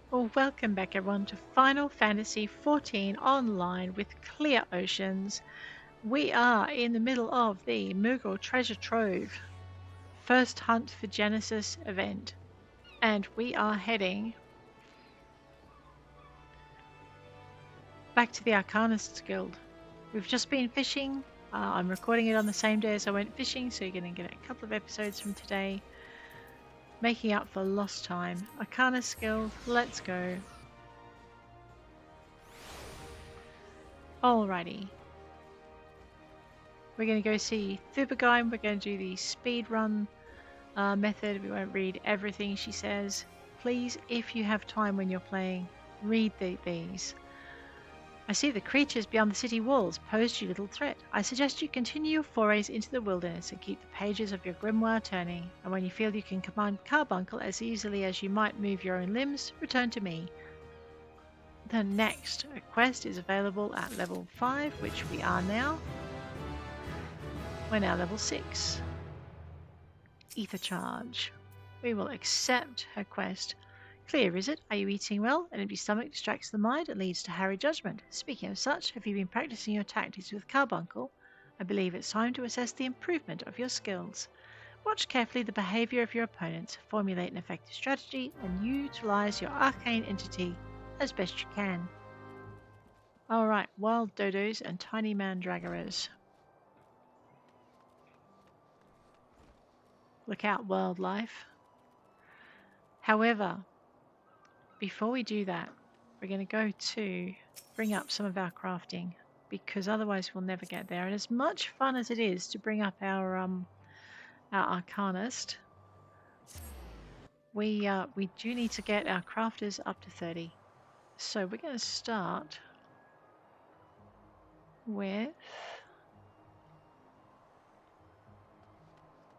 Well, welcome back everyone to Final Fantasy XIV Online with Clear Oceans. We are in the middle of the Moogle Treasure Trove First Hunt for Genesis event. And we are heading back to the Arcanists Guild. We've just been fishing. I'm recording it on the same day as I went fishing, so you're going to get a couple of episodes from today. Making up for lost time. Arcanist Guild, let's go. Alrighty. We're going to go see Thubergein. We're going to do the speed run method. We won't read everything she says. Please, if you have time when you're playing, read these. I see the creatures beyond the city walls pose you little threat. I suggest you continue your forays into the wilderness and keep the pages of your grimoire turning. And when you feel you can command carbuncle as easily as you might move your own limbs, return to me. The next quest is available at level 5, which we are now. We're now level 6. Ether charge. We will accept her quest. Clear, is it? Are you eating well? An empty stomach distracts the mind and leads to hurried judgment. Speaking of such, have you been practicing your tactics with carbuncle? I believe it's time to assess the improvement of your skills. Watch carefully the behavior of your opponents, formulate an effective strategy, and utilize your arcane entity as best you can. Alright, wild dodos and tiny mandragoras. Look out, wildlife. However, before we do that, we're going to go to bring up some of our crafting, because otherwise we'll never get there. And as much fun as it is to bring up our arcanist, we do need to get our crafters up to 30. So we're going to start with,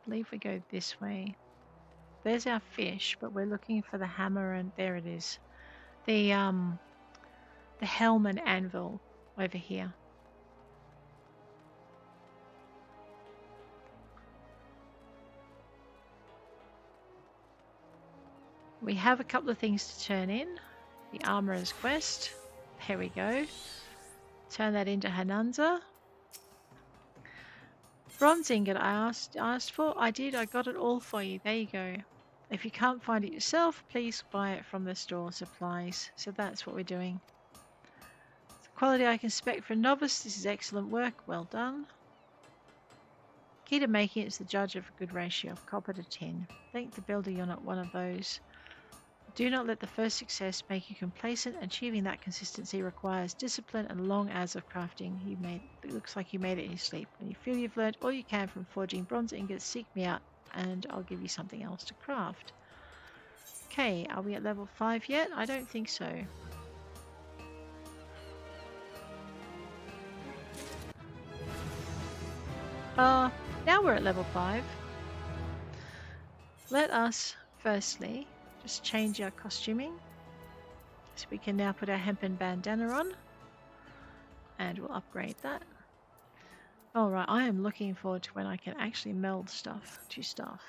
I believe we go this way. There's our fish, but we're looking for the hammer, and there it is. The helm and anvil over here. We have a couple of things to turn in. The Armorer's Quest. There we go. Turn that into Hananza. Bronze ingot I asked for. I did. I got it all for you. There you go. If you can't find it yourself, please buy it from the store supplies. So that's what we're doing. The quality I can expect for a novice. This is excellent work. Well done. Key to making it is the judge of a good ratio of copper to tin. Thank the builder you're not one of those. Do not let the first success make you complacent. Achieving that consistency requires discipline and long hours of crafting. It looks like you made it in your sleep. When you feel you've learned all you can from forging bronze ingots, seek me out and I'll give you something else to craft. Okay, are we at level 5 yet? I don't think so. Now we're at level 5. Let us firstly just change our costuming, so we can now put our hempen bandana on, and we'll upgrade that. Alright, I am looking forward to when I can actually meld stuff to stuff.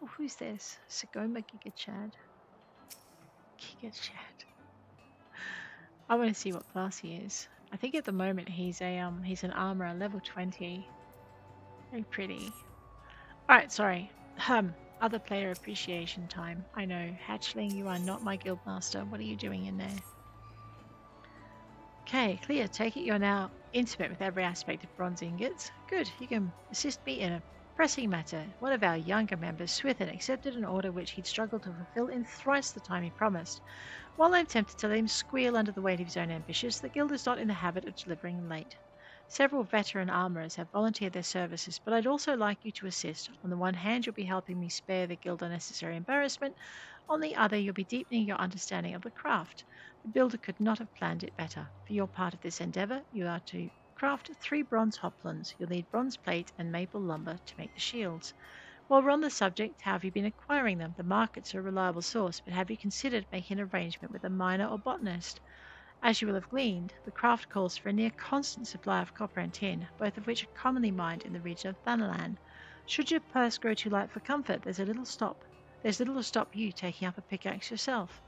Oh, who's this? Sagoma Giga Chad. I want to see what class he is. I think at the moment he's an armorer, level 20. Very pretty. Alright, sorry. Other player appreciation time. I know, Hatchling, you are not my guildmaster. What are you doing in there? Okay, clear. Take it you're now intimate with every aspect of bronze ingots. Good, you can assist me in a pressing matter. One of our younger members, Swithin, accepted an order which he'd struggled to fulfill in thrice the time he promised. While I'm tempted to let him squeal under the weight of his own ambitions, the guild is not in the habit of delivering late. Several veteran armourers have volunteered their services, but I'd also like you to assist. On the one hand, you'll be helping me spare the guild unnecessary embarrassment. On the other, you'll be deepening your understanding of the craft. The builder could not have planned it better. For your part of this endeavour, you are to craft 3 bronze hoplons. You'll need bronze plate and maple lumber to make the shields. While we're on the subject, how have you been acquiring them? The markets are a reliable source, but have you considered making an arrangement with a miner or botanist? As you will have gleaned, the craft calls for a near constant supply of copper and tin, both of which are commonly mined in the region of Thanalan. Should your purse grow too light for comfort, there's little to stop you taking up a pickaxe yourself.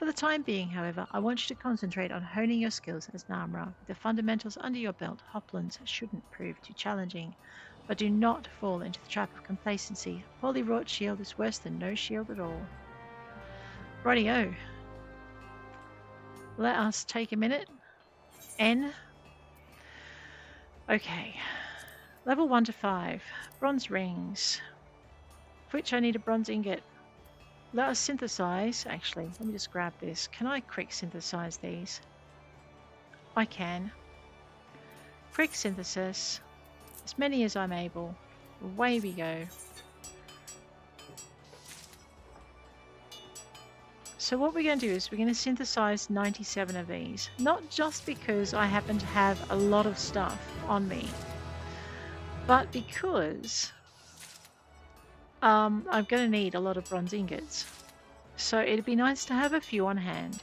For the time being, however, I want you to concentrate on honing your skills as an armourer. With the fundamentals under your belt, Hoplands shouldn't prove too challenging. But do not fall into the trap of complacency. A poorly wrought shield is worse than no shield at all. Rightio. Let us take a minute. N. Okay. Level 1 to 5. Bronze rings. For which I need a bronze ingot. Let us synthesize. Actually, let me just grab this. Can I quick synthesize these? I can. Quick synthesis. As many as I'm able. Away we go. So what we're going to do is we're going to synthesize 97 of these. Not just because I happen to have a lot of stuff on me, but because I'm going to need a lot of bronze ingots. So it'd be nice to have a few on hand.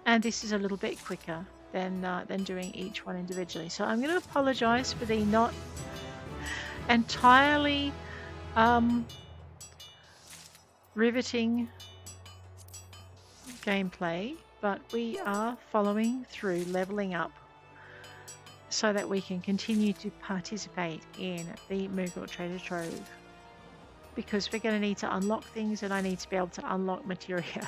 And this is a little bit quicker than doing each one individually. So I'm going to apologize for the not entirely riveting gameplay, but we are following through leveling up so that we can continue to participate in the Moogle Treasure Trove, because we're going to need to unlock things and I need to be able to unlock materia.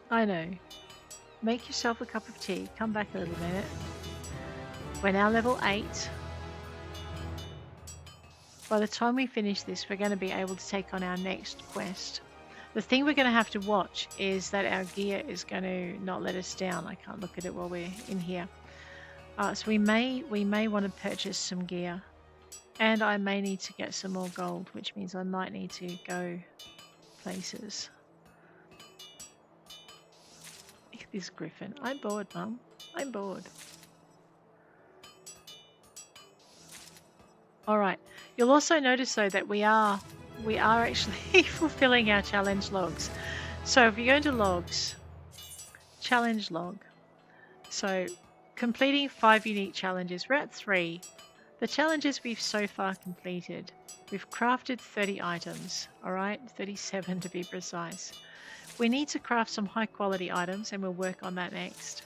I know. Make yourself a cup of tea, come back a little minute. We're now level 8. By the time we finish this, we're going to be able to take on our next quest. The thing we're going to have to watch is that our gear is going to not let us down. I can't look at it while we're in here. So we may want to purchase some gear. And I may need to get some more gold, which means I might need to go places. Look at this griffin. I'm bored, Mum. I'm bored. Alright, you'll also notice though that we are actually fulfilling our challenge logs. So if you go into logs, challenge log. So completing 5 unique challenges, we're at 3. The challenges we've so far completed, we've crafted 30 items, alright, 37 to be precise. We need to craft some high quality items and we'll work on that next.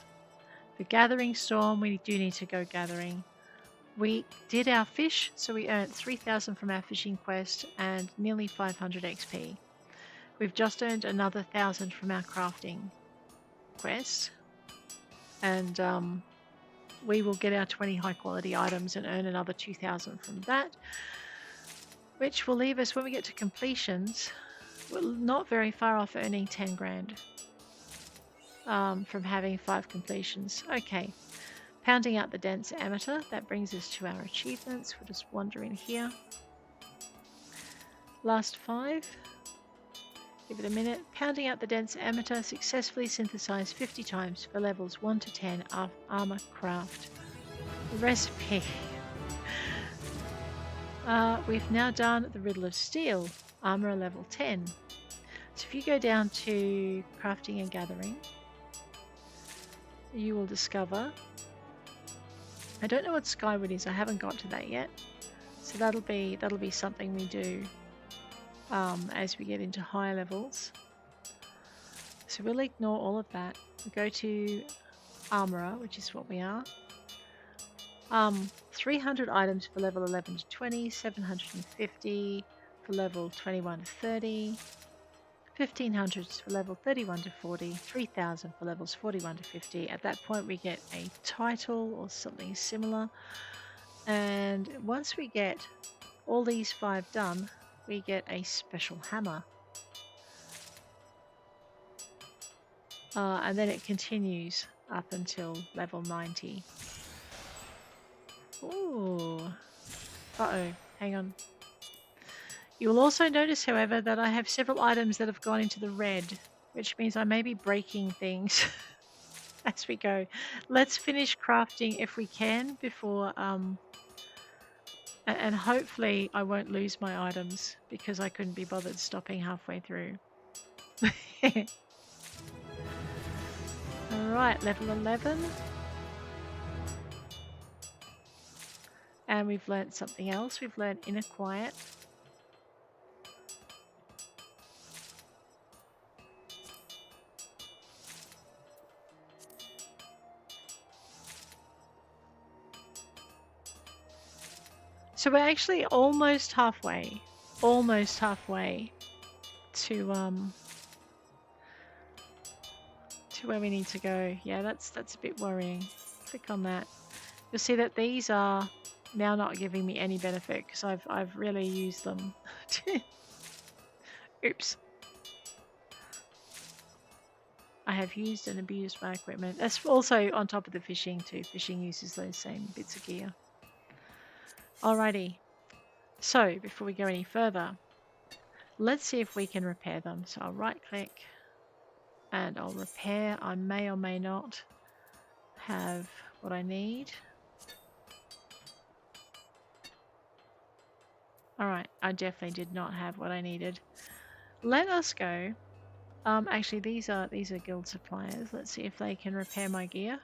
The gathering storm, we do need to go gathering. We did our fish, so we earned 3,000 from our fishing quest and nearly 500 XP. We've just earned another 1,000 from our crafting quest, and we will get our 20 high quality items and earn another 2,000 from that, which will leave us, when we get to completions, we're not very far off earning 10 grand from having 5 completions. Okay. Pounding out the dense amateur, that brings us to our achievements. We'll just wander in here. Last 5. Give it a minute. Pounding out the dense amateur, successfully synthesized 50 times for levels 1 to 10 of armor craft. The recipe. We've now done the Riddle of Steel, armor level 10. So if you go down to crafting and gathering, you will discover, I don't know what Skyward is, I haven't got to that yet. So that'll be something we do as we get into higher levels. So we'll ignore all of that. We'll go to Armourer, which is what we are. 300 items for level 11 to 20, 750 for level 21 to 30, 1500 for level 31 to 40, 3000 for levels 41 to 50. At that point we get a title or something similar, and once we get all these 5 done, we get a special hammer. And then it continues up until level 90. Ooh. Uh-oh, hang on. You will also notice, however, that I have several items that have gone into the red, which means I may be breaking things as we go. Let's finish crafting if we can before, and hopefully I won't lose my items because I couldn't be bothered stopping halfway through. Alright, level 11. And we've learnt something else. We've learnt Inner Quiet. So we're actually almost halfway to where we need to go. Yeah, that's a bit worrying. Click on that. You'll see that these are now not giving me any benefit because I've really used them. Oops. I have used and abused my equipment. That's also on top of the fishing too. Fishing uses those same bits of gear. Alrighty. So before we go any further, let's see if we can repair them. So I'll right click and I'll repair. I may or may not have what I need. Alright, I definitely did not have what I needed. Let us go. Actually these are guild suppliers. Let's see if they can repair my gear.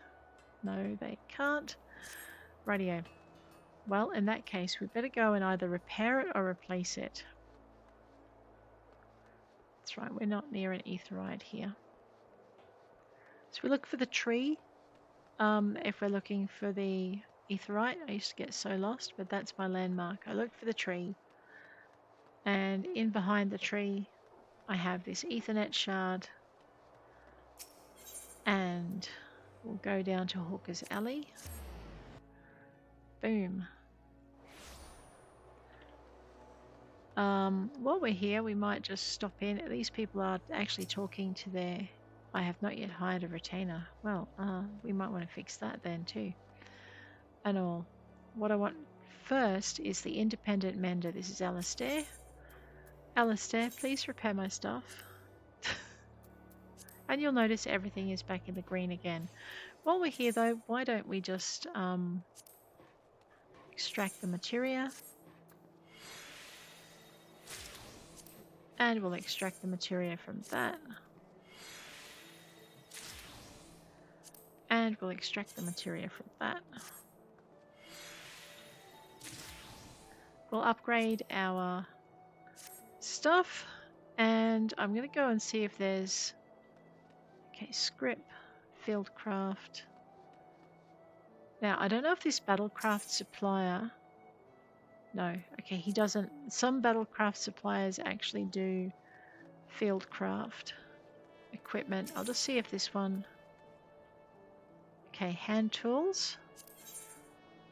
No, they can't. Radio. Well, in that case, we better go and either repair it or replace it. That's right, we're not near an aetheryte here. So we look for the tree. If we're looking for the aetheryte, I used to get so lost, but that's my landmark. I look for the tree, and in behind the tree, I have this Ethernet shard, and we'll go down to Hawker's Alley. Boom. While we're here, we might just stop in. These people are actually talking to their... I have not yet hired a retainer. Well, we might want to fix that then too. And all. What I want first is the independent mender. This is Alistair. Alistair, please repair my stuff. And you'll notice everything is back in the green again. While we're here though, why don't we just extract the materia. And we'll extract the materia from that. And we'll extract the materia from that. We'll upgrade our stuff. And I'm going to go and see if there's... Okay, script, fieldcraft. Now, I don't know if this battlecraft supplier... No, okay, he doesn't. Some battlecraft suppliers actually do fieldcraft equipment. I'll just see if this one... Okay, hand tools.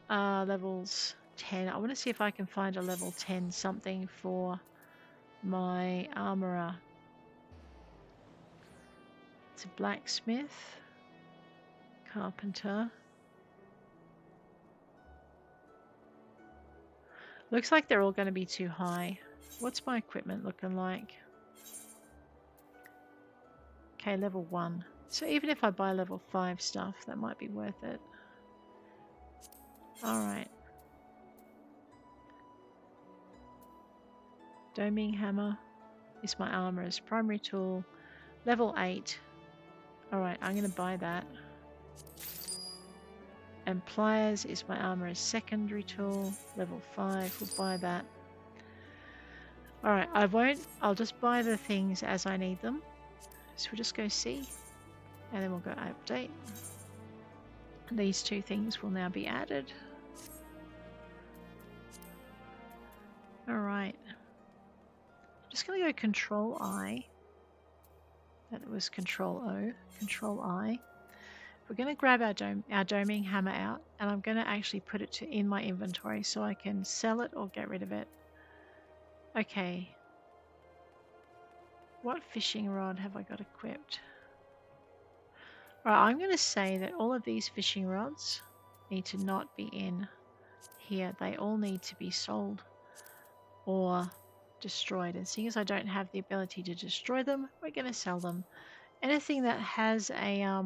Levels 10. I want to see if I can find a level 10 something for my armorer. It's a blacksmith. Carpenter. Looks like they're all going to be too high. What's my equipment looking like? Okay, level 1. So even if I buy level 5 stuff, that might be worth it. Alright. Doming hammer is my armorer's primary tool. Level 8. Alright, I'm going to buy that. And pliers is my armorer's secondary tool. Level 5, we'll buy that. Alright, I'll just buy the things as I need them. So we'll just go see. And then we'll go update. These two things will now be added. Alright. Just going to go Control I. That was Control O. Control I. We're going to grab our doming hammer out, and I'm going to actually put it in my inventory so I can sell it or get rid of it. Okay. What fishing rod have I got equipped? Right, I'm going to say that all of these fishing rods need to not be in here. They all need to be sold or destroyed. And seeing as I don't have the ability to destroy them, we're going to sell them. Anything that has a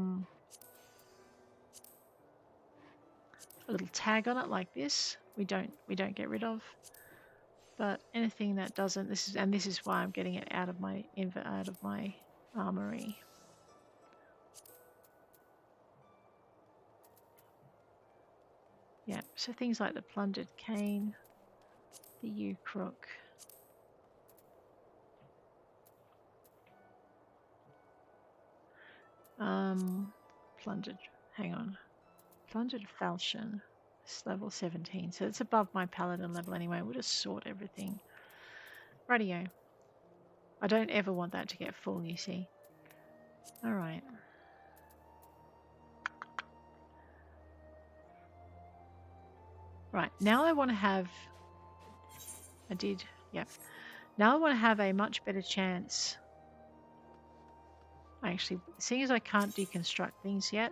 little tag on it like this, we don't get rid of. But anything that doesn't, this is why I'm getting it out of my armory. Yeah, so things like the plundered cane, the U-crook. Plundered, hang on. Plundered falchion. It's level 17, so it's above my paladin level anyway. We'll just sort everything. Radio. I don't ever want that to get full, you see. Alright. Right, now I want to have... I did, yep. Now I want to have a much better chance. Actually, seeing as I can't deconstruct things yet,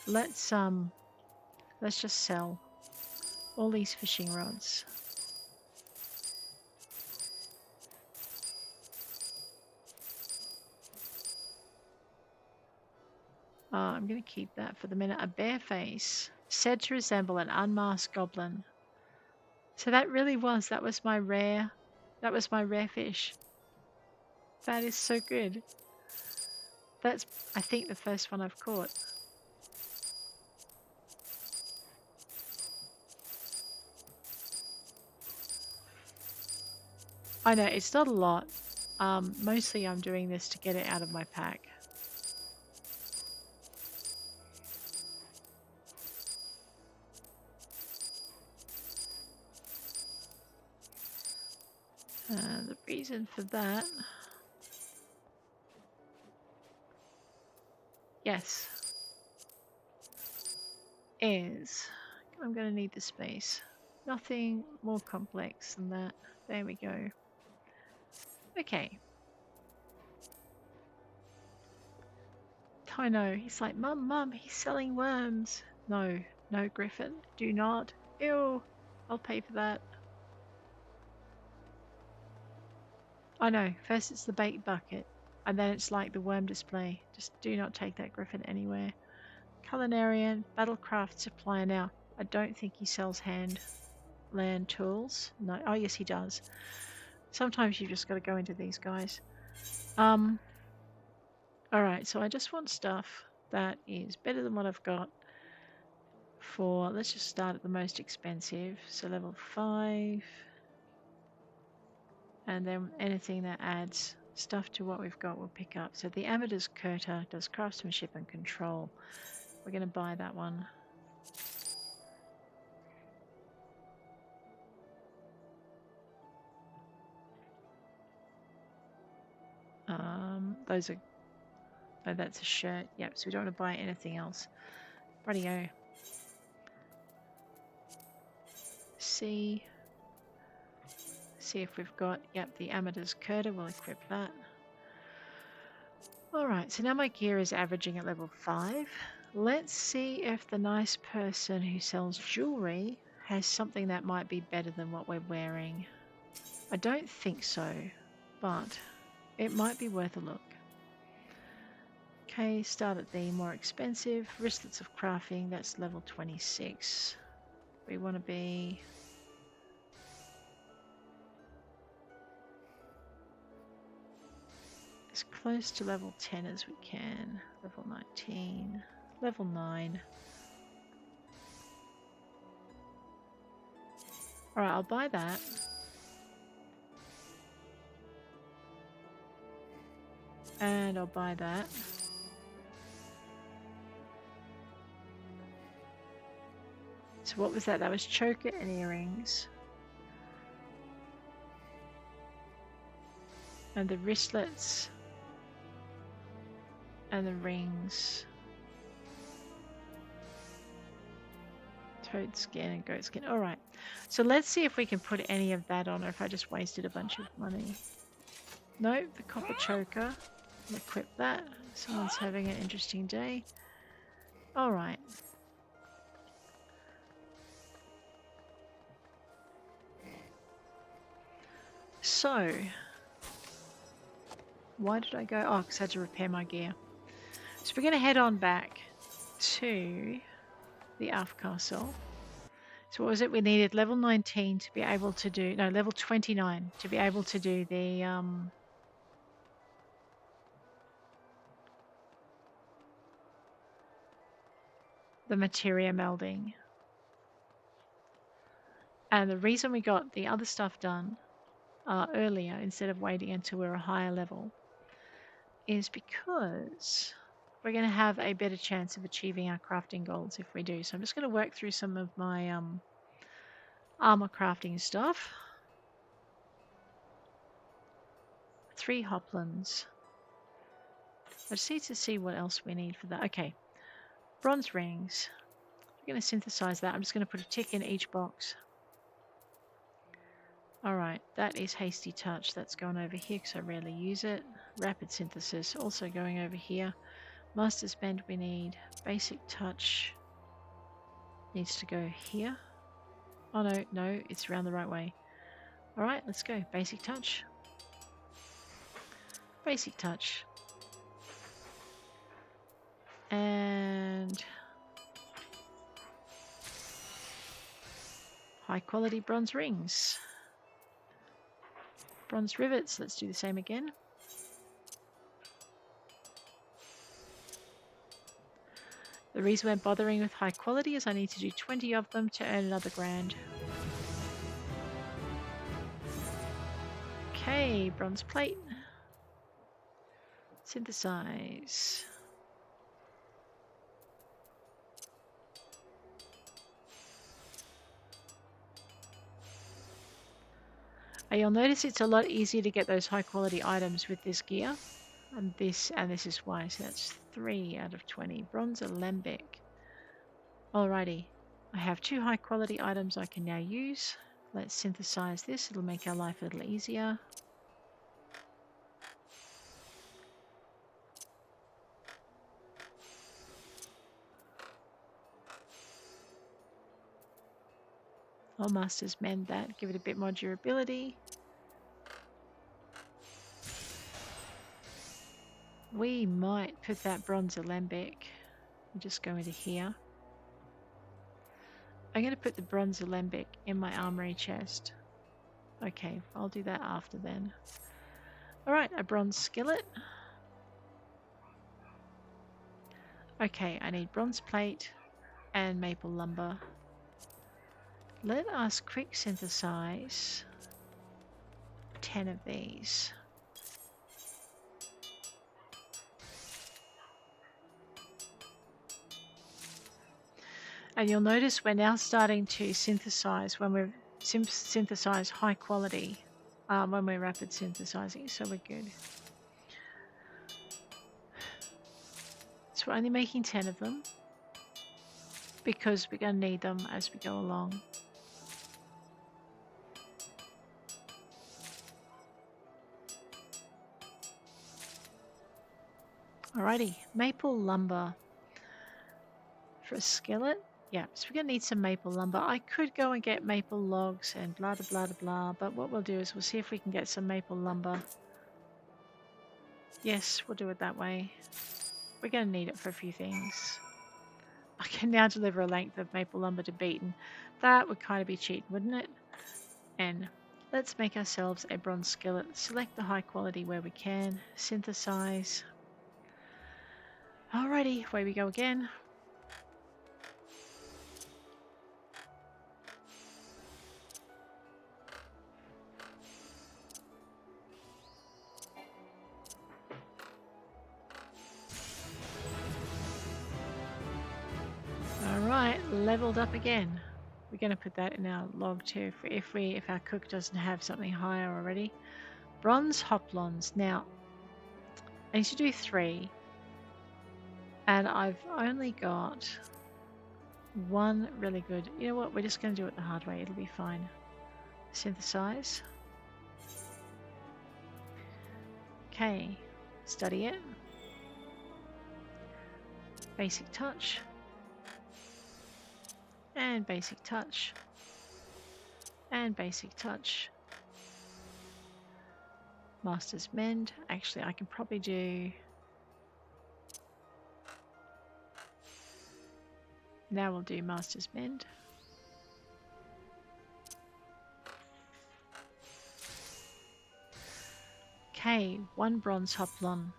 let's just sell all these fishing rods. I'm going to keep that for the minute. A bare face, said to resemble an unmasked goblin. So that was my rare fish. That is so good. That's, I think, the first one I've caught. I know, it's not a lot. Mostly I'm doing this to get it out of my pack. The reason for that... Yes. Is... I'm going to need the space. Nothing more complex than that. There we go. Okay. I know. He's like, Mum, he's selling worms. No, no, Griffin. Do not. Ew. I'll pay for that. I know. First it's the bait bucket. And then it's like the worm display. Just do not take that Griffin anywhere. Culinarian, Battlecraft Supplier. Now, I don't think he sells land tools. No. Oh, yes, he does. Sometimes you've just got to go into these guys. Alright, so I just want stuff that is better than what I've got for, let's just start at the most expensive. So level 5. And then anything that adds stuff to what we've got we'll pick up. So the Amadeus Curta does craftsmanship and control. We're going to buy that one. Those are... Oh, that's a shirt. Yep, so we don't want to buy anything else. Rightio. See if we've got... Yep, the Amadeus Curta. We'll equip that. Alright, so now my gear is averaging at level 5. Let's see if the nice person who sells jewelry has something that might be better than what we're wearing. I don't think so, but it might be worth a look. Okay, start at the more expensive. Wristlets of crafting, that's level 26. We want to be... as close to level 10 as we can. Level 19, level 9. Alright, I'll buy that. And I'll buy that. So what was that? That was choker and earrings. And the wristlets. And the rings. Toad skin and goat skin. Alright. So let's see if we can put any of that on, or if I just wasted a bunch of money. No, the copper choker. I'll equip that. Someone's having an interesting day. Alright. So, why did I go? Oh, because I had to repair my gear. So we're going to head on back to the Alf Castle. So what was it? We needed level 19 to be able to do... No, level 29 to be able to do the materia melding. And the reason we got the other stuff done earlier instead of waiting until we're a higher level is because we're going to have a better chance of achieving our crafting goals if we do. So I'm just going to work through some of my armor crafting stuff. 3 hoplins. I just need to see what else we need for that. Okay, bronze rings. We're going to synthesize that. I'm just going to put a tick in each box. Alright, that is hasty touch. That's going over here because I rarely use it. Rapid synthesis also going over here. Master's bend we need. Basic touch needs to go here. Oh no, it's around the right way. Alright, let's go. Basic touch. Basic touch. And high quality bronze rings. Bronze rivets, let's do the same again. The reason we're bothering with high quality is I need to do 20 of them to earn another grand. Okay, bronze plate. Synthesize. You'll notice it's a lot easier to get those high quality items with this gear. And this is why. So that's 3 out of 20. Bronze alembic. Alrighty. I have 2 high quality items I can now use. Let's synthesize this. It'll make our life a little easier. I'll Master's Mend that, give it a bit more durability. We might put that bronze alembic. I'll just go into here. I'm going to put the bronze alembic in my armory chest. Okay, I'll do that after then. Alright, a bronze skillet. Okay, I need bronze plate and maple lumber. Let us quick synthesize 10 of these. And you'll notice we're now starting to synthesize when we're synthesize high quality when we're rapid synthesizing, so we're good. So we're only making 10 of them because we're going to need them as we go along. Alrighty, maple lumber for a skillet. Yeah, so we're going to need some maple lumber. I could go and get maple logs and blah, blah, blah, blah, but what we'll do is we'll see if we can get some maple lumber. Yes, we'll do it that way. We're going to need it for a few things. I can now deliver a length of maple lumber to Beaten. That would kind of be cheating, wouldn't it? And let's make ourselves a bronze skillet. Select the high quality where we can. Synthesize. Alrighty, away we go again. Alright, leveled up again. We're going to put that in our log too if our cook doesn't have something higher already. Bronze hoplons. Now, I need to do 3. And I've only got 1 really good. You know what? We're just going to do it the hard way. It'll be fine. Synthesize. Okay. Study it. Basic touch. And basic touch. And basic touch. Master's Mend. Actually, I can probably do... Now we'll do Master's Mend. Okay, 1 bronze hoplon.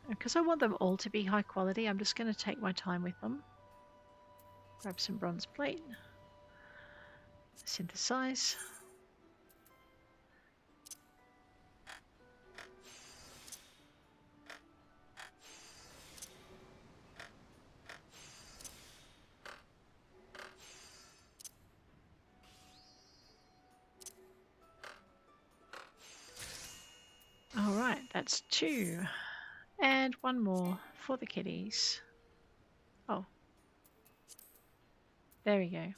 Because I want them all to be high quality, I'm just going to take my time with them. Grab some bronze plate. Synthesize. All right, that's 2. And 1 more for the kitties. Oh, there we go.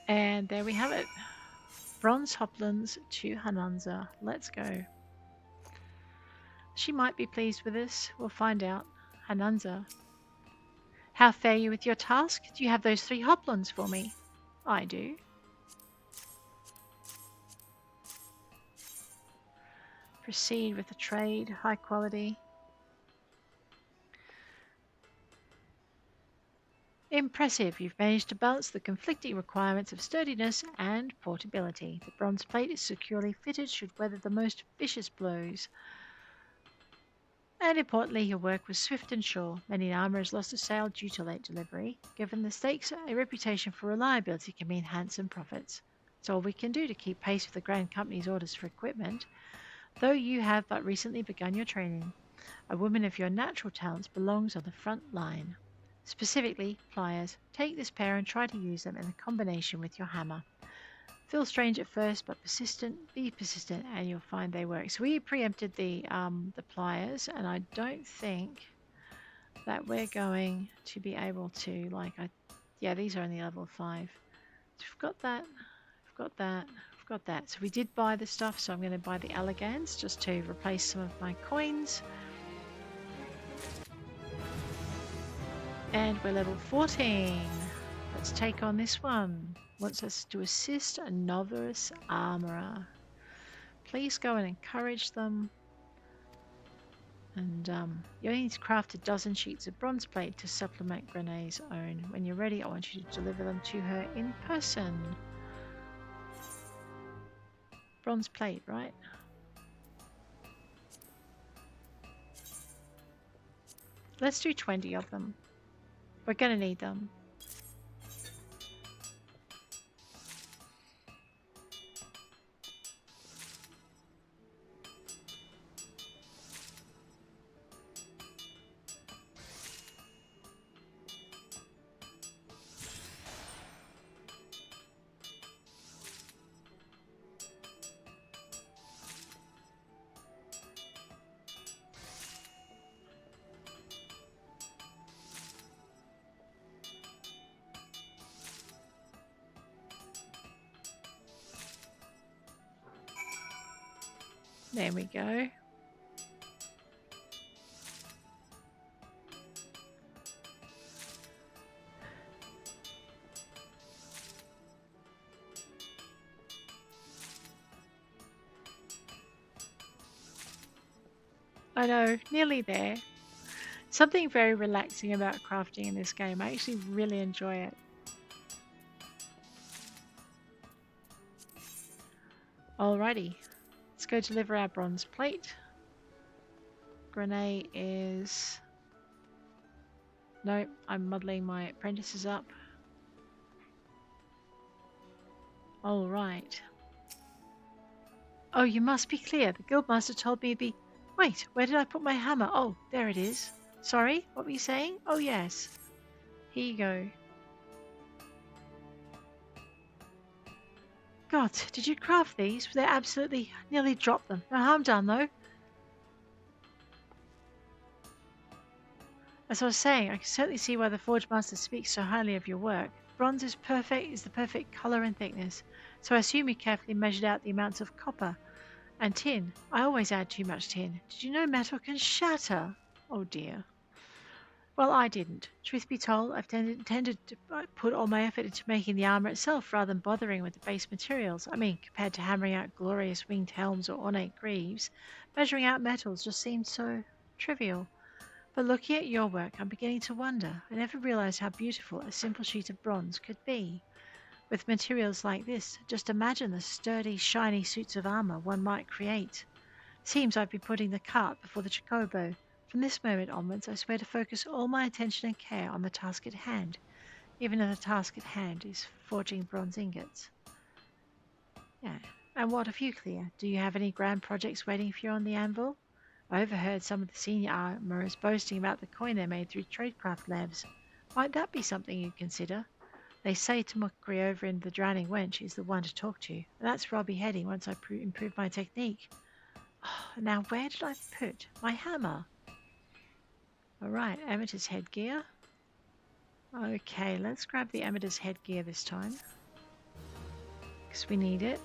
And there we have it. Bronze Hoplands to Hananza. Let's go. She might be pleased with this. We'll find out. Hananza. How fare you with your task? Do you have those 3 Hoplands for me? I do. Proceed with the trade. High quality. Impressive. You've managed to balance the conflicting requirements of sturdiness and portability. The bronze plate is securely fitted, should weather the most vicious blows. And importantly, your work was swift and sure. Many an armour has lost a sale due to late delivery. Given the stakes, a reputation for reliability can mean handsome profits. It's all we can do to keep pace with the Grand Company's orders for equipment, though you have but recently begun your training. A woman of your natural talents belongs on the front line. Specifically, pliers. Take this pair and try to use them in a combination with your hammer. Feel strange at first, but persistent. Be persistent, and you'll find they work. So we preempted the pliers, and I don't think that we're going to be able to yeah, these are only level 5. So we've got that. We've got that. We've got that. So we did buy the stuff. So I'm going to buy the elegans just to replace some of my coins. And we're level 14. Let's take on this one. Wants us to assist a novice armorer. Please go and encourage them. And you only need to craft 12 sheets of bronze plate to supplement Grenae's own. When you're ready, I want you to deliver them to her in person. Bronze plate, right? Let's do 20 of them. We're going to need them. There we go. I know, nearly there. Something very relaxing about crafting in this game. I actually really enjoy it. Alrighty. Let's go deliver our bronze plate. Grenae is... No, I'm muddling my apprentices up. Alright. Oh, you must be clear. The guildmaster told me to be... Wait, where did I put my hammer? Oh, there it is. Sorry, what were you saying? Oh, yes. Here you go. God, did you craft these? They absolutely nearly dropped them. No harm done, though. As I was saying, I can certainly see why the Forge Master speaks so highly of your work. Bronze is the perfect colour and thickness, so I assume you carefully measured out the amounts of copper and tin. I always add too much tin. Did you know metal can shatter? Oh dear. Well, I didn't. Truth be told, I've tended to put all my effort into making the armour itself rather than bothering with the base materials. I mean, compared to hammering out glorious winged helms or ornate greaves, measuring out metals just seemed so trivial. But looking at your work, I'm beginning to wonder. I never realized how beautiful a simple sheet of bronze could be. With materials like this, just imagine the sturdy, shiny suits of armor one might create. Seems I've been putting the cart before the chocobo. From this moment onwards, I swear to focus all my attention and care on the task at hand, even if the task at hand is forging bronze ingots. Yeah. And what of you, Clea? Do you have any grand projects waiting for you on the anvil? I overheard some of the senior armorers boasting about the coin they made through tradecraft labs. Might that be something you'd consider? They say Tamukri over in the Drowning Wench is the one to talk to, and that's where I'll be heading once I improve my technique. Oh, now, where did I put my hammer? Alright, Amateur's headgear. Okay, let's grab the Amateur's headgear this time, because we need it.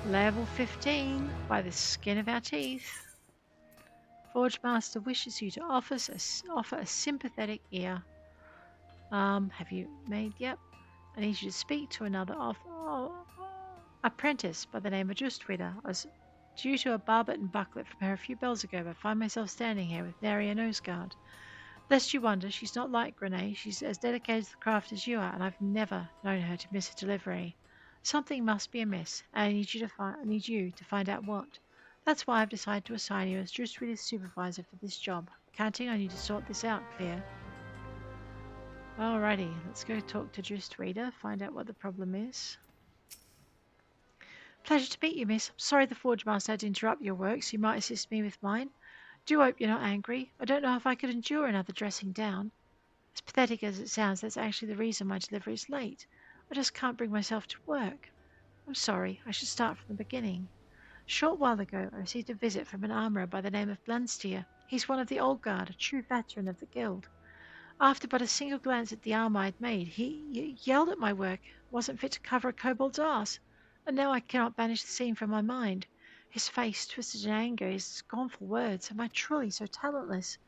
Level 15, by the skin of our teeth. Forge Master wishes you to offer a sympathetic ear. Have you made? Yep. I need you to speak to another apprentice by the name of Just Reader. I was due to a barbet and bucklet from her a few bells ago, but I find myself standing here with nary a nose guard. Lest you wonder, she's not like Grenade. She's as dedicated to the craft as you are, and I've never known her to miss a delivery. Something must be amiss, and I need you to find out what. That's why I've decided to assign you as Just Reader's supervisor for this job. Counting on you to sort this out, Clear. Alrighty, let's go talk to Just Reader, find out what the problem is. Pleasure to meet you, miss. I'm sorry the Forge Master had to interrupt your work, so you might assist me with mine. Do hope you're not angry. I don't know if I could endure another dressing down. As pathetic as it sounds, that's actually the reason my delivery is late. I just can't bring myself to work. I'm sorry, I should start from the beginning. A short while ago, I received a visit from an armourer by the name of Blanstier. He's one of the old guard, a true veteran of the guild. After but a single glance at the armour I'd made, he yelled at my work, wasn't fit to cover a kobold's arse, and now I cannot banish the scene from my mind. His face twisted in anger, his scornful words, am I truly so talentless?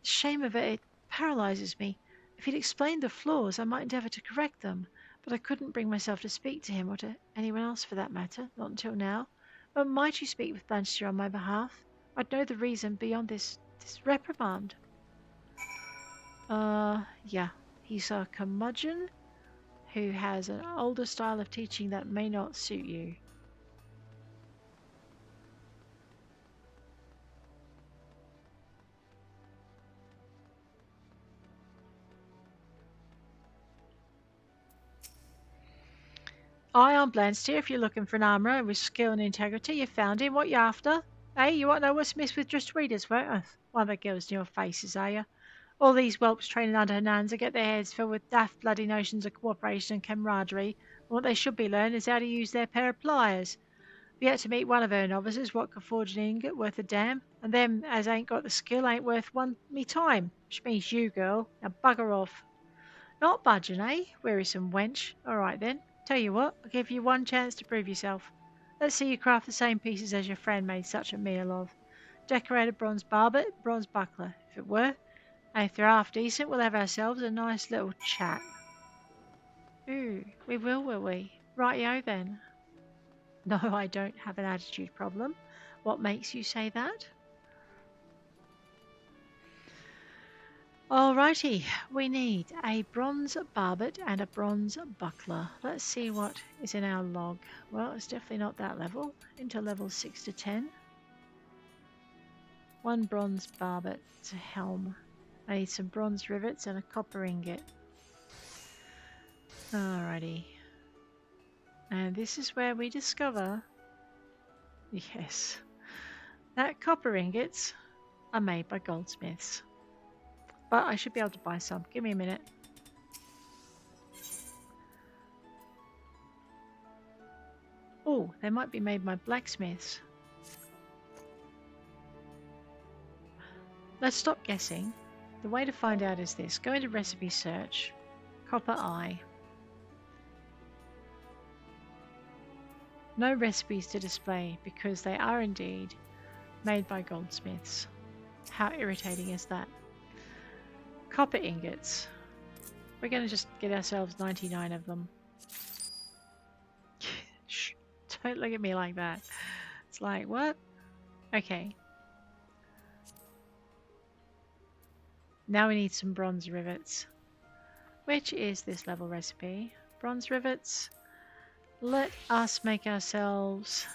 The shame of it paralyses me. If he'd explained the flaws, I might endeavour to correct them, but I couldn't bring myself to speak to him, or to anyone else for that matter, not until now. But might you speak with Blanchester on my behalf? I'd know the reason beyond this reprimand. Yeah. He's a curmudgeon who has an older style of teaching that may not suit you. I'm Blanchester. If you're looking for an armourer with skill and integrity, you found him. What you after? Hey, you want to know what's missed with Just Reader's work? One of the girls in your faces, are you? All these whelps training under Hananza get their heads filled with daft bloody notions of cooperation and camaraderie. And what they should be learning is how to use their pair of pliers. I've yet to meet one of her novices what could forge an ingot worth a damn, and them as ain't got the skill ain't worth me time. Which means you, girl. Now bugger off. Not budging, eh? Wearisome wench. All right then. Tell you what, I'll give you one chance to prove yourself. Let's see you craft the same pieces as your friend made such a meal of. Decorated bronze barbet, bronze buckler, if it were. And if they're half decent, we'll have ourselves a nice little chat. Ooh, we will we? Rightio then. No, I don't have an attitude problem. What makes you say that? Alrighty, we need a bronze barbet and a bronze buckler. Let's see what is in our log. Well, it's definitely not that level. Into level 6 to 10. One bronze barbet, a helm. I need some bronze rivets and a copper ingot. Alrighty. And this is where we discover, yes, that copper ingots are made by goldsmiths. But I should be able to buy some. Give me a minute. Oh, they might be made by blacksmiths. Let's stop guessing. The way to find out is this. Go into recipe search. Copper eye. No recipes to display because they are indeed made by goldsmiths. How irritating is that? Copper ingots. We're going to just get ourselves 99 of them. Shh, don't look at me like that. It's like, what? Okay. Now we need some bronze rivets. Which is this level recipe? Bronze rivets. Let us make ourselves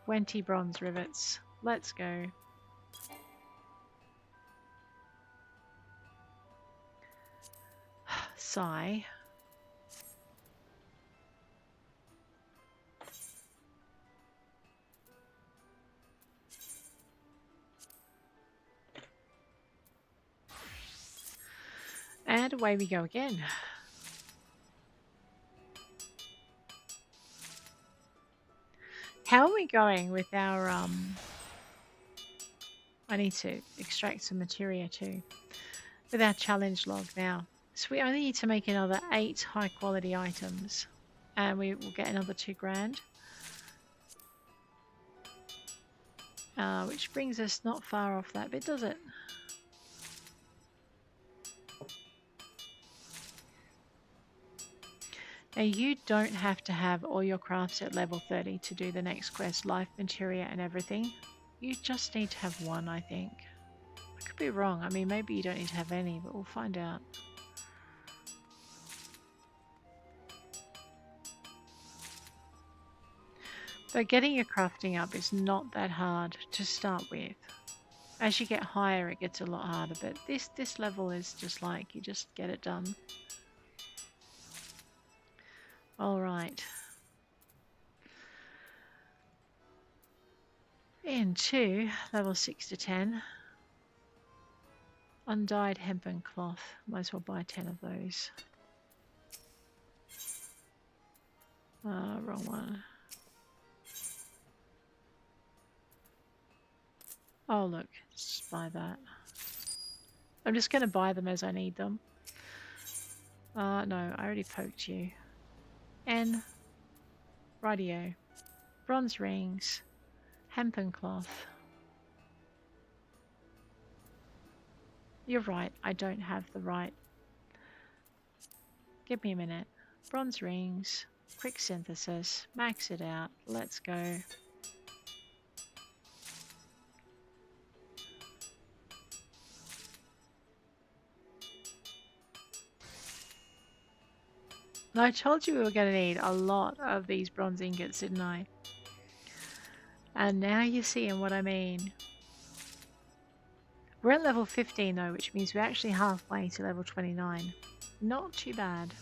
20 bronze rivets. Let's go. Sigh. And away we go again. How are we going with our I need to extract some materia too. With our challenge log now. So we only need to make another 8 high quality items. And we will get another 2 grand. Which brings us not far off that bit, does it? Now you don't have to have all your crafts at level 30 to do the next quest, life, materia and everything. You just need to have 1, I think. I could be wrong. I mean, maybe you don't need to have any, but we'll find out. But getting your crafting up is not that hard to start with. As you get higher, it gets a lot harder, but this level is just like, you just get it done. Alright. Into level 6 to 10. Undyed hempen cloth. Might as well buy 10 of those. Wrong one. Oh look, just buy that. I'm just going to buy them as I need them. No, I already poked you. N. Radio. Bronze rings. Hempen cloth. You're right, I don't have the right. Give me a minute. Bronze rings. Quick synthesis. Max it out. Let's go. I told you we were going to need a lot of these bronze ingots, didn't I? And now you're seeing what I mean. We're at level 15 though, which means we're actually halfway to level 29. Not too bad.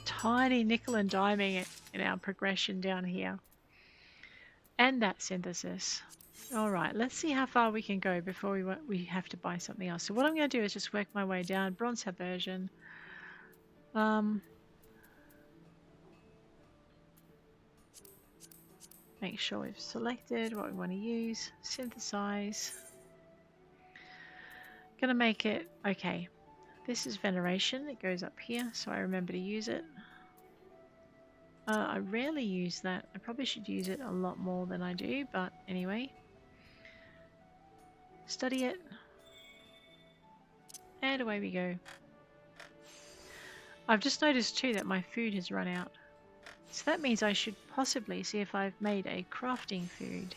Tiny nickel and diming it in our progression down here. And that synthesis. Alright, let's see how far we can go before we have to buy something else. So what I'm going to do is just work my way down. Bronze Habersion. Make sure we've selected what we want to use. Synthesize. Gonna make it, okay. This is Veneration, it goes up here, so I remember to use it. I rarely use that. I probably should use it a lot more than I do, but anyway. Study it. And away we go. I've just noticed too that my food has run out. So that means I should possibly see if I've made a crafting food.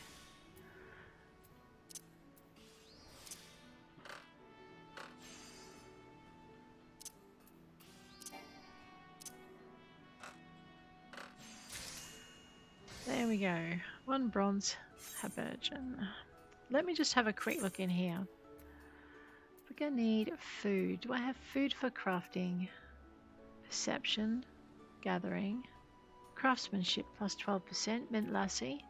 There we go. 1 bronze habergeon. Let me just have a quick look in here. We're going to need food. Do I have food for crafting? Perception. Gathering. Craftsmanship plus 12%. Mint lassie.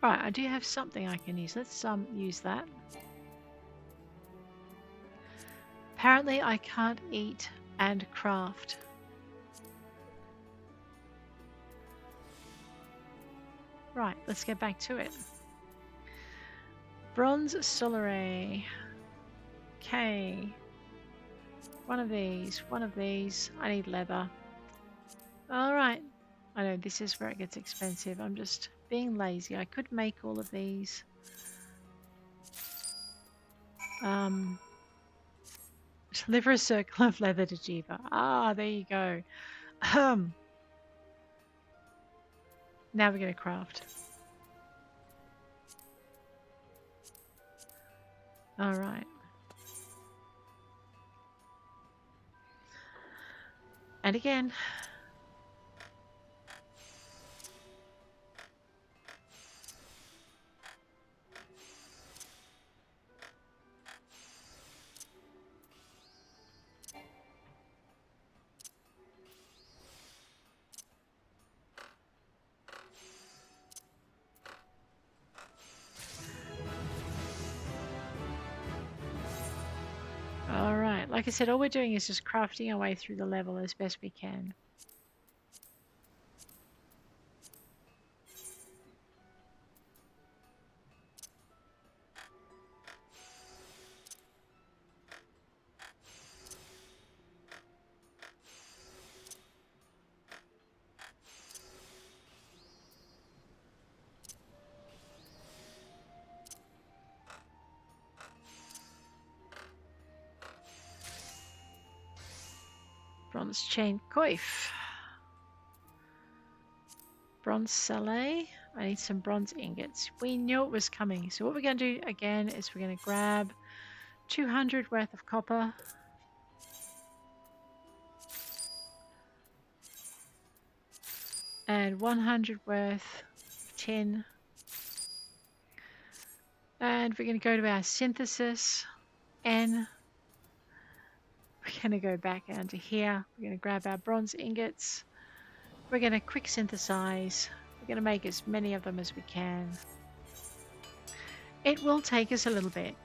Right, I do have something I can use. Let's use that. Apparently I can't eat and craft. Right, let's get back to it. Bronze Solare. Okay. One of these. One of these. I need leather. Alright. I know this is where it gets expensive. I'm just being lazy. I could make all of these. Deliver a circle of leather to Jiva. Ah, there you go. Now we're going to craft. Alright. And again. Alright, like I said, all we're doing is just crafting our way through the level as best we can. Bronze chain coif. Bronze sallet. I need some bronze ingots. We knew it was coming. So what we're going to do again is we're going to grab 200 worth of copper. And 100 worth of tin. And we're going to go to our synthesis. N. We're going to go back down to here. We're going to grab our bronze ingots. We're going to quick synthesize. We're going to make as many of them as we can. It will take us a little bit.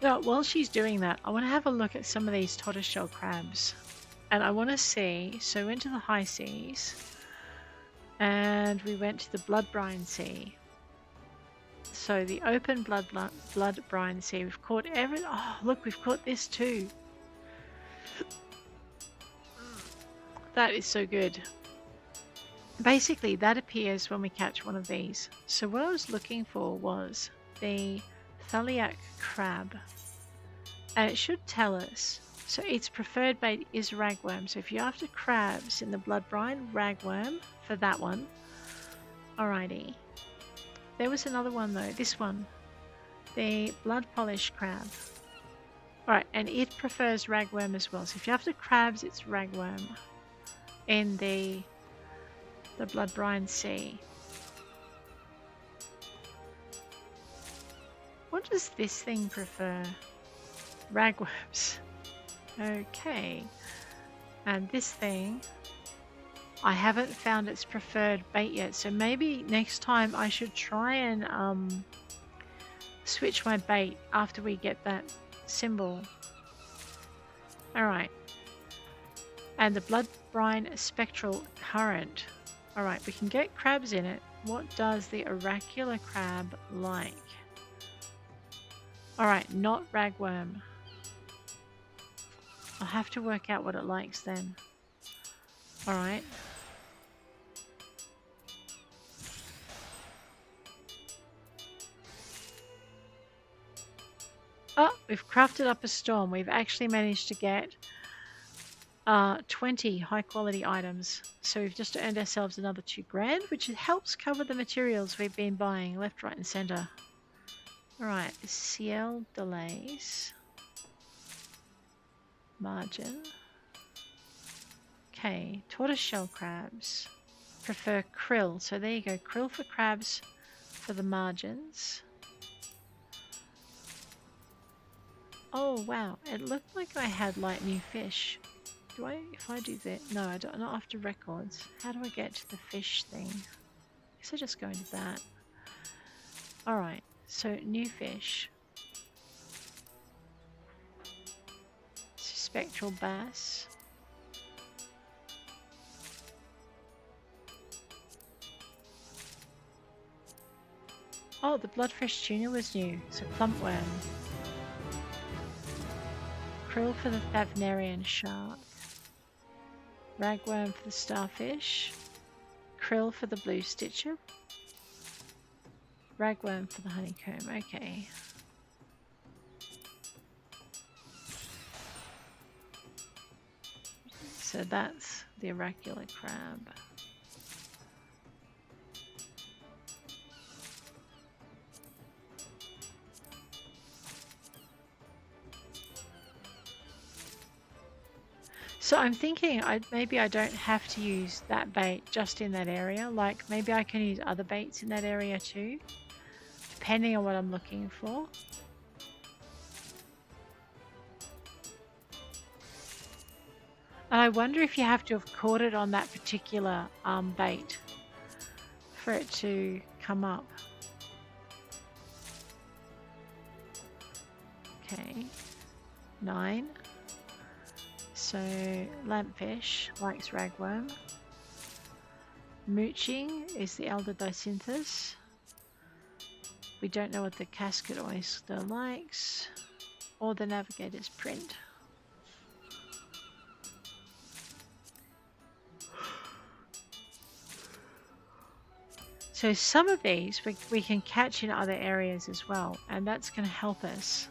Now, while she's doing that, I want to have a look at some of these tortoiseshell crabs. And I want to see, so we went to the high seas, and we went to the blood brine sea. So the open blood brine sea, we've caught oh look, we've caught this too. That is so good. Basically, that appears when we catch one of these. So what I was looking for was the Thaliac crab, and it should tell us. So its preferred bait is ragworm. So if you're after crabs in the blood brine, ragworm for that one. Alrighty. There was another one though, this one, the blood polish crab. Alright, and it prefers ragworm as well. So if you're after crabs, it's ragworm in the blood brine sea. What does this thing prefer? Ragworms. Okay. And this thing, I haven't found its preferred bait yet. So maybe next time I should try and switch my bait after we get that symbol. Alright. And the blood brine spectral current. Alright, we can get crabs in it. What does the oracular crab like? Alright, not ragworm. I'll have to work out what it likes then. Alright. Oh, we've crafted up a storm. We've actually managed to get 20 high quality items. So we've just earned ourselves another 2 grand, which helps cover the materials we've been buying left, right and center. Alright, CL delays. Margin. Okay, tortoiseshell crabs. Prefer krill. So there you go, krill for crabs for the margins. Oh wow, it looked like I had like new fish. Do I, if I do that? No, I don't, not after records. How do I get to the fish thing? I guess I just go into that. Alright, so new fish. Spectral bass. Oh, the bloodfish tuna was new. So plumpworm. Krill for the Thavnarian shark. Ragworm for the starfish. Krill for the blue stitcher. Ragworm for the honeycomb. Okay. So that's the oracular crab. So I'm thinking maybe I don't have to use that bait just in that area. Like maybe I can use other baits in that area too, depending on what I'm looking for. And I wonder if you have to have caught it on that particular bait for it to come up. Okay, 9. So lampfish likes ragworm. Mooching is the elder Dicinthus. We don't know what the casket oyster likes, or the navigator's print. So some of these we can catch in other areas as well, and that's going to help us.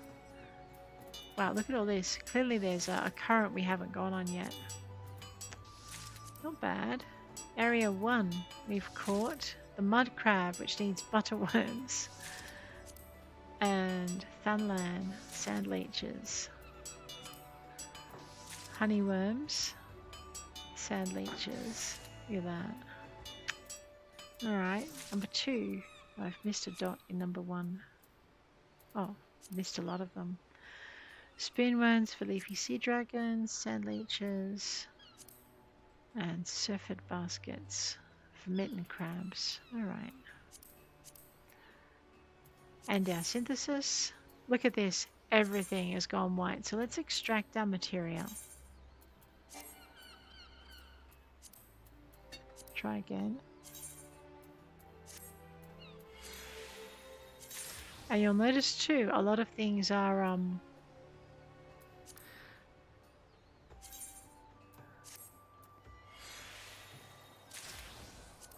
Wow, look at all this. Clearly there's a current we haven't gone on yet. Not bad. Area 1, we've caught the mud crab, which needs butterworms, and Thanalan sand leeches, honeyworms, sand leeches. Look at that. Alright, number 2. I've missed a dot in number 1. Oh, missed a lot of them. Spoonworms for leafy sea dragons, sand leeches, and surfeit baskets for mitten crabs. Alright. And our synthesis. Look at this. Everything has gone white. So let's extract our material. Try again. And you'll notice too, a lot of things are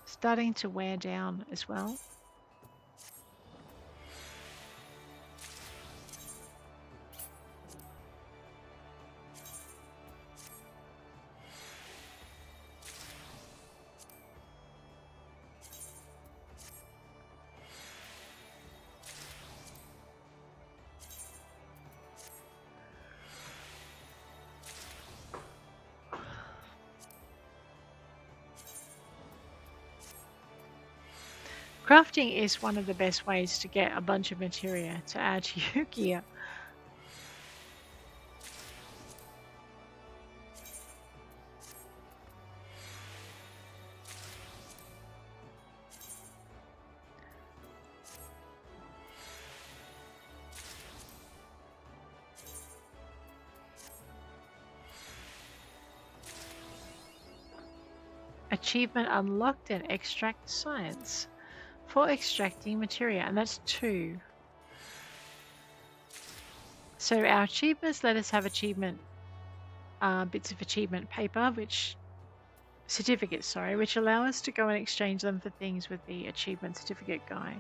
starting to wear down as well. Crafting is one of the best ways to get a bunch of materia to add to your gear. Achievement unlocked in extract science for extracting materia, and that's 2. So our achievements let us have achievement bits of achievement paper, certificates, sorry, which allow us to go and exchange them for things with the achievement certificate guy.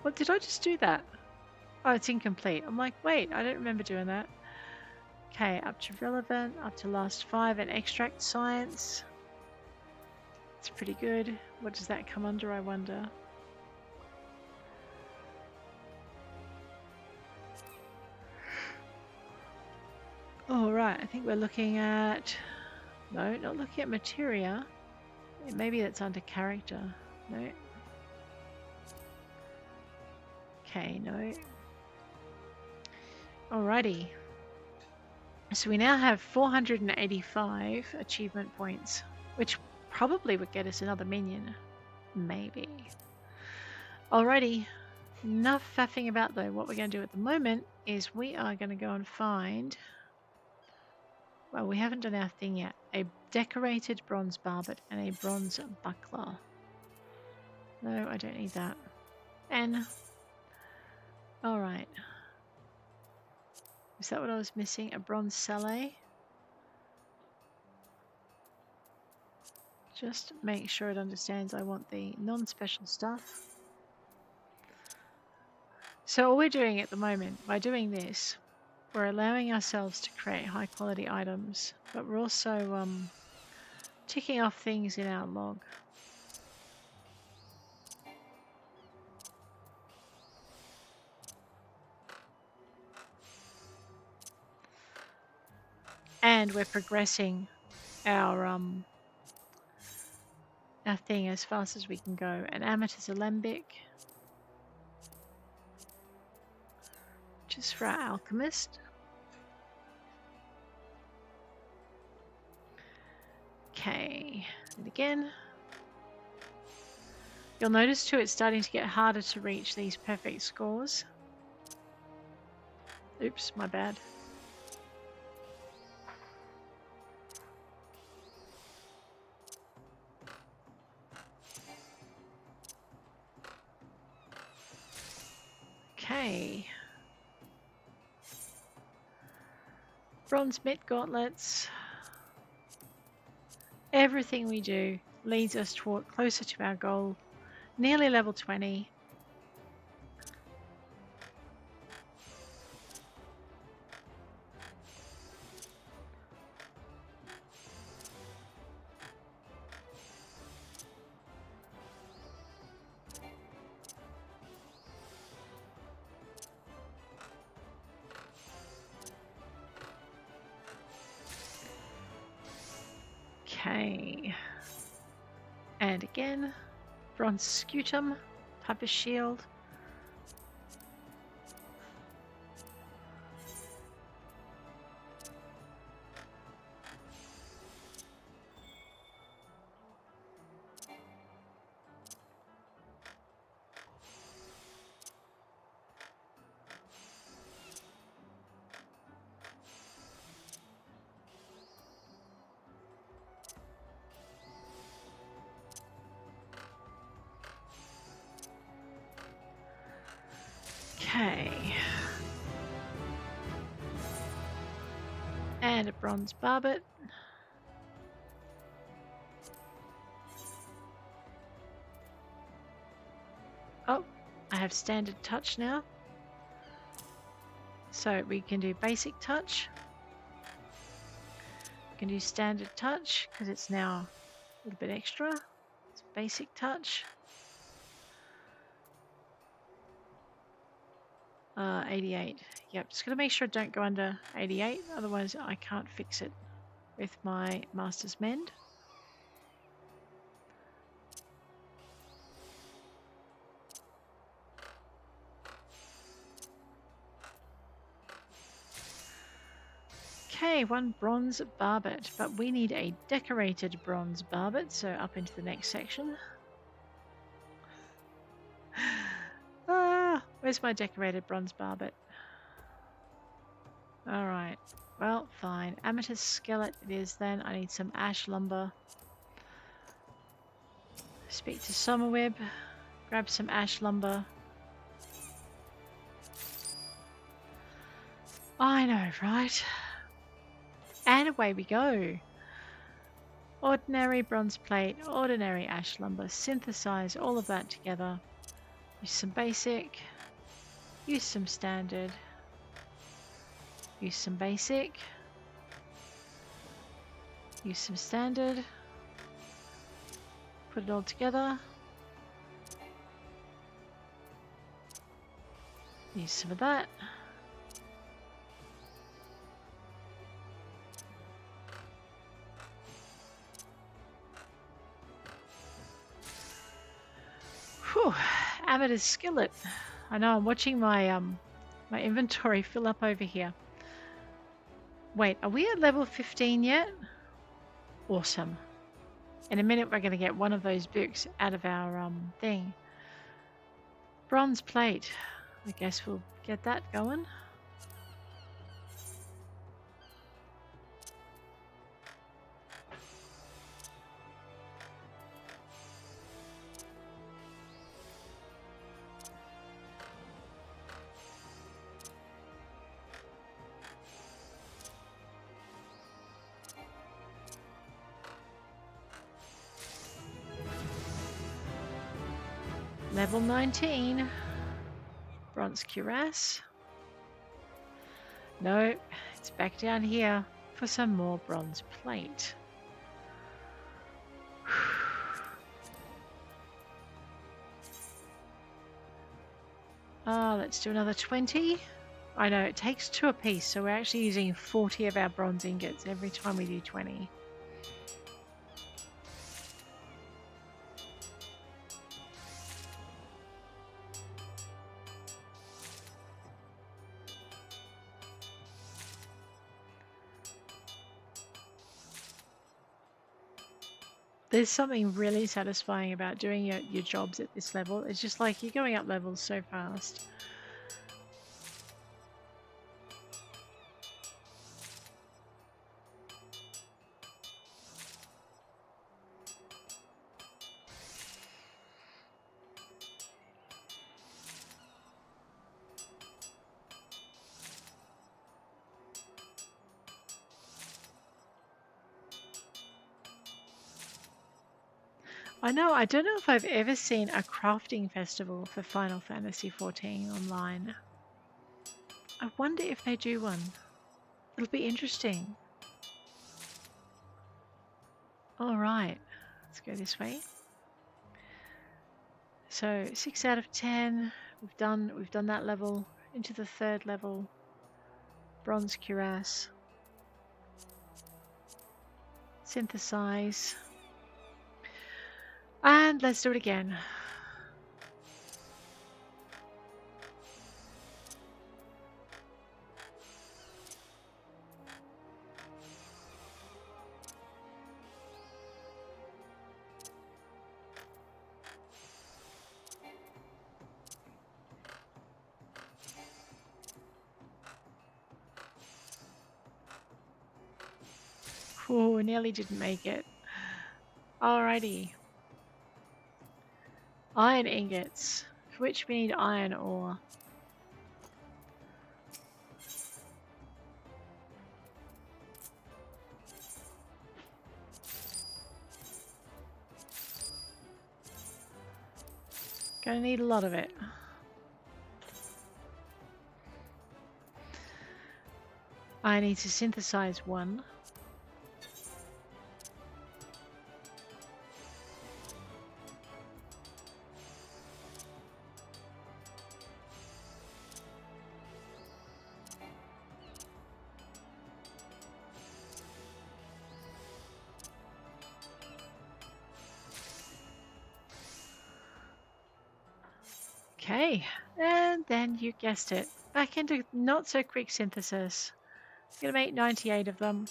What, did I just do that? Oh, it's incomplete. I'm like, wait, I don't remember doing that. Okay, up to relevant, up to last 5, and extract science. It's pretty good. What does that come under, I wonder? Oh, right, I think we're looking at... No, not looking at materia. Maybe that's under character. No. Okay, no. Alrighty. So we now have 485 achievement points, which probably would get us another minion. Maybe. Alrighty. Enough faffing about though. What we're going to do at the moment is we are going to go and find... Well, we haven't done our thing yet. A decorated bronze barbet and a bronze buckler. No, I don't need that. N. Alright. Is that what I was missing? A bronze sallet? Just make sure it understands I want the non-special stuff. So all we're doing at the moment, by doing this, we're allowing ourselves to create high quality items, but we're also ticking off things in our log. And we're progressing our thing as fast as we can go. An amethyst alembic, just for our alchemist. Okay, and again. You'll notice too it's starting to get harder to reach these perfect scores. Oops, my bad. Okay. Bronze mitt gauntlets. Everything we do leads us toward closer to our goal. Nearly level 20. Okay. And again, bronze scutum, type of shield. Okay. And a bronze barbet. Oh, I have standard touch now. So we can do basic touch. We can do standard touch because it's now a little bit extra. It's basic touch. 88. Yep, just going to make sure I don't go under 88, otherwise I can't fix it with my Master's Mend. Okay, one bronze barbet, but we need a decorated bronze barbet, so up into the next section. Where's my decorated bronze barbet? Alright, well, fine. Amethyst skillet it is then. I need some ash lumber. Speak to Summerweb. Grab some ash lumber. I know, right? And away we go. Ordinary bronze plate, ordinary ash lumber. Synthesize all of that together. Use some basic. Use some standard. Use some basic. Use some standard. Put it all together. Use some of that. Whew, Amateur's skillet. I know, I'm watching my my inventory fill up over here. Wait, are we at level 15 yet? Awesome. In a minute we're going to get one of those books out of our thing. Bronze plate. I guess we'll get that going. Level 19. Bronze cuirass. No, it's back down here for some more bronze plate. Let's do another 20. I know, it takes 2 apiece, so we're actually using 40 of our bronze ingots every time we do 20. There's something really satisfying about doing your jobs at this level. It's just like you're going up levels so fast. I know, I don't know if I've ever seen a crafting festival for Final Fantasy XIV online. I wonder if they do one. It'll be interesting. Alright, let's go this way. So 6 out of 10. We've done that level. Into the 3rd level. Bronze cuirass. Synthesize. And let's do it again. Oh, nearly didn't make it. Alrighty. Iron ingots, for which we need iron ore. Gonna need a lot of it. I need to synthesize 1. Okay, and then you guessed it, back into not so quick synthesis. Gonna make 98 of them.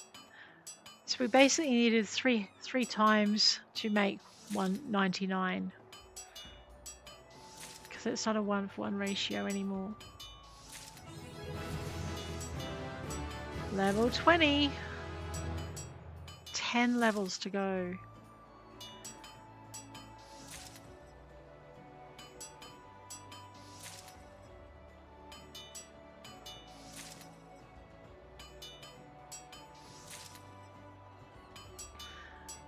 So we basically needed three times to make 199, because it's not a 1-for-1 ratio anymore. Level 20. 10 levels to go.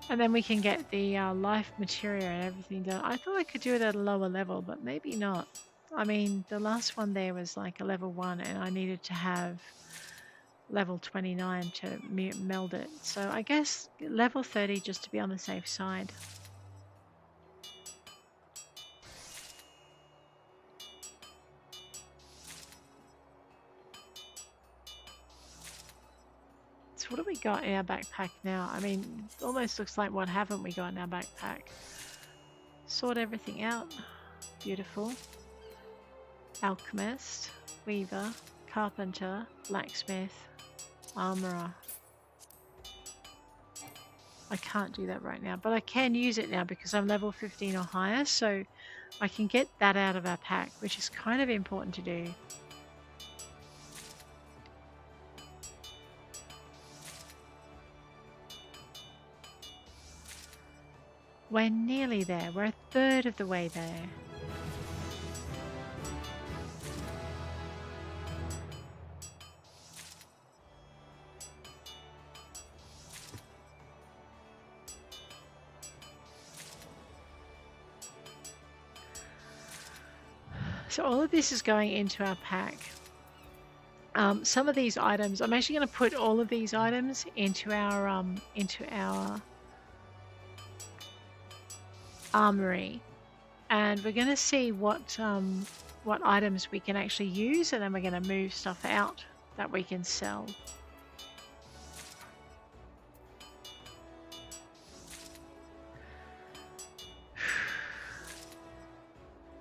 And then we can get the life material and everything done. I thought I could do it at a lower level, but maybe not. I mean, the last one there was like a level 1 and I needed to have level 29 to meld it. So I guess level 30 just to be on the safe side. What have we got in our backpack now? I mean, it almost looks like what haven't we got in our backpack? Sort everything out. Beautiful. Alchemist, weaver, carpenter, blacksmith, armorer. I can't do that right now, but I can use it now because I'm level 15 or higher, so I can get that out of our pack, which is kind of important to do. We're nearly there. We're a third of the way there. So all of this is going into our pack. Some of these items, I'm actually going to put all of these items into our armory, and we're going to see what items we can actually use, and then we're going to move stuff out that we can sell.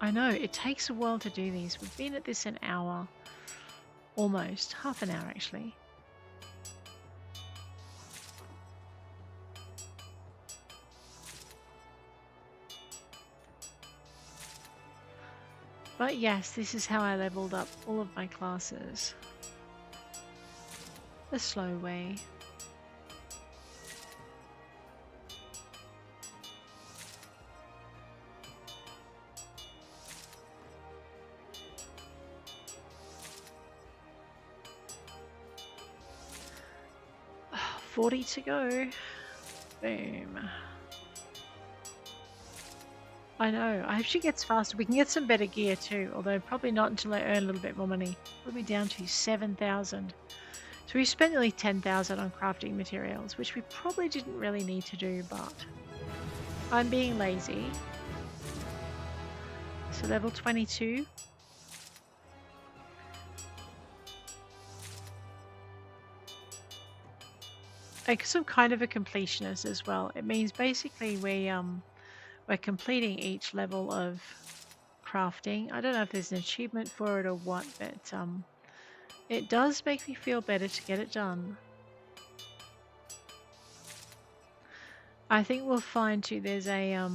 I know, it takes a while to do these. We've been at this an hour. Almost. Half an hour, actually. But yes, this is how I leveled up all of my classes. The slow way. Oh, 40 to go. Boom. I know. I hope she gets faster. We can get some better gear too, although probably not until I earn a little bit more money. We'll be down to 7,000. So we spent nearly 10,000 on crafting materials, which we probably didn't really need to do, but I'm being lazy. So level 22. Because I'm kind of a completionist as well. It means basically we're completing each level of crafting. I don't know if there's an achievement for it or what, but it does make me feel better to get it done. I think we'll find too there's a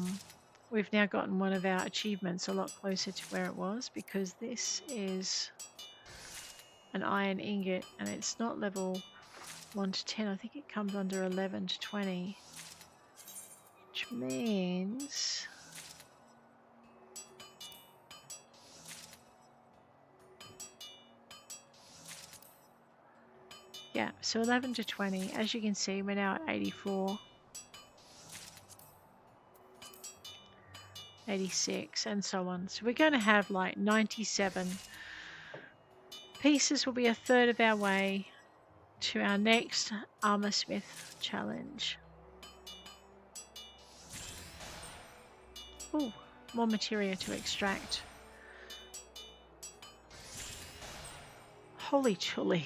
we've now gotten one of our achievements a lot closer to where it was, because this is an iron ingot and it's not level 1 to 10. I think it comes under 11 to 20, which means yeah, so 11 to 20. As you can see, we're now at 84, 86, and so on. So we're going to have like 97 pieces. Will be a third of our way to our next armor smith challenge. Oh, more materia to extract. Holy chully.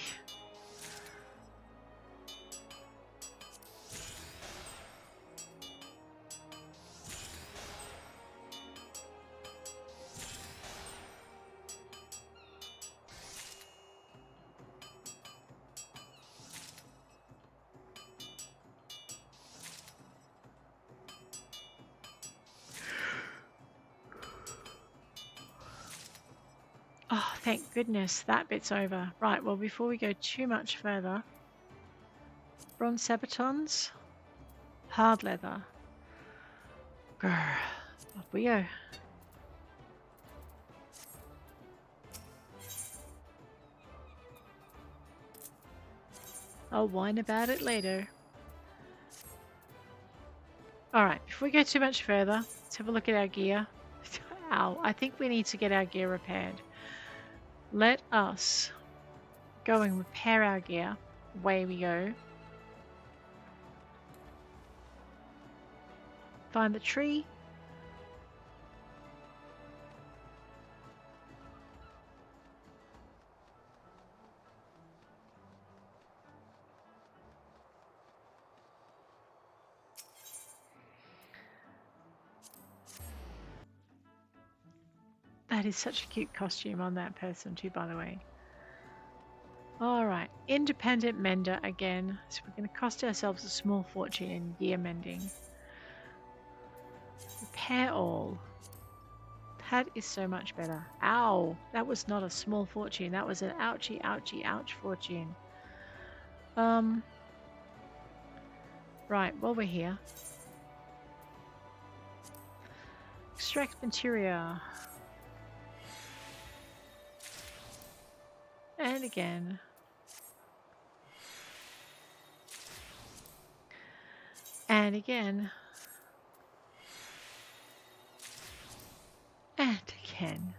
Oh, thank goodness that bit's over. Right, well, before we go too much further, bronze sabatons, hard leather. Grr, up we go. I'll whine about it later. Alright, before we go too much further, let's have a look at our gear. Ow, I think we need to get our gear repaired. Let us go and repair our gear. Away we go. Find the tree. That is such a cute costume on that person too, by the way. Alright, independent mender again. So we're going to cost ourselves a small fortune in gear mending. Repair all. That is so much better. Ow! That was not a small fortune. That was an ouchie, ouchie, ouch fortune. Right, while we're here. Extract materia. And again. And again. And again.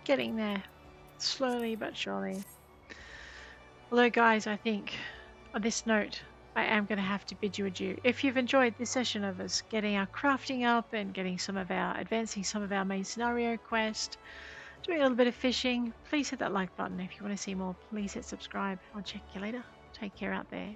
Getting there. Slowly but surely. Although guys, I think on this note, I am going to have to bid you adieu. If you've enjoyed this session of us getting our crafting up and getting advancing some of our main scenario quest, doing a little bit of fishing, please hit that like button. If you want to see more, please hit subscribe. I'll check you later. Take care out there.